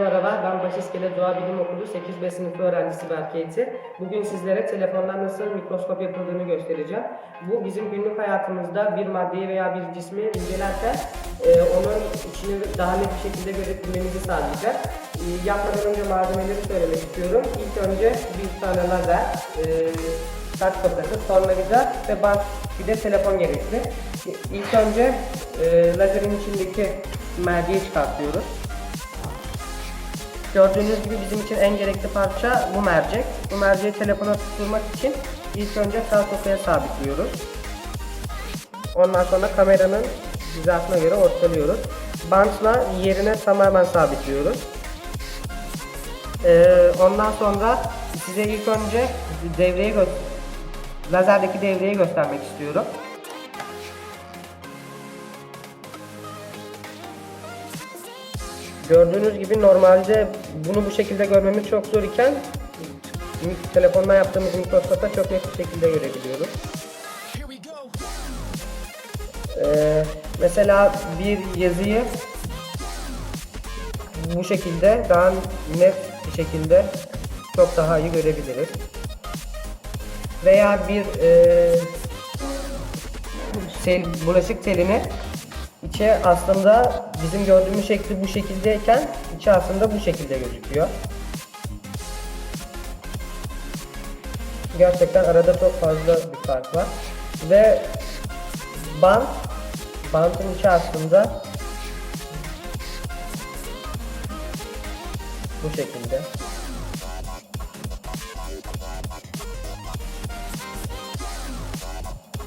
Merhaba, ben Başiskele Doğa Bilim Okulu 8B sınıfı öğrencisi Berke'ydi. Bugün sizlere telefondan nasıl mikroskop yapıldığını göstereceğim. Bu bizim günlük hayatımızda bir maddeyi veya bir cismi incelerken onun içini daha net bir şekilde görebilmemizi sağlayacak. Yapmadan önce malzemeleri söylemek istiyorum. İlk önce bir tane lazer, saç fırçası, tornavida ve bant, bir de telefon gerekli. İlk önce lazerin içindeki merceği çıkartıyoruz. Gördüğünüz gibi bizim için en gerekli parça bu mercek. Bu merceği telefona tutturmak için ilk önce sağ sopaya sabitliyoruz. Ondan sonra kameranın hizasına göre ortalıyoruz. Bantla yerine tamamen sabitliyoruz. Ondan sonra size ilk önce lazerdeki devreyi göstermek istiyorum. Gördüğünüz gibi normalde bunu bu şekilde görmemiz çok zor iken telefonla yaptığımız mikroskopta çok net bir şekilde görebiliyoruz. Mesela bir yazıyı bu şekilde daha net bir şekilde çok daha iyi görebiliriz. Veya bir bulaşık telini içi aslında bizim gördüğümüz şekli bu şekildeyken içi aslında bu şekilde gözüküyor. Gerçekten arada çok fazla bir fark var. Ve bantın içi aslında bu şekilde.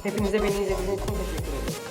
Hepinize beni izlediğiniz için teşekkür ederim.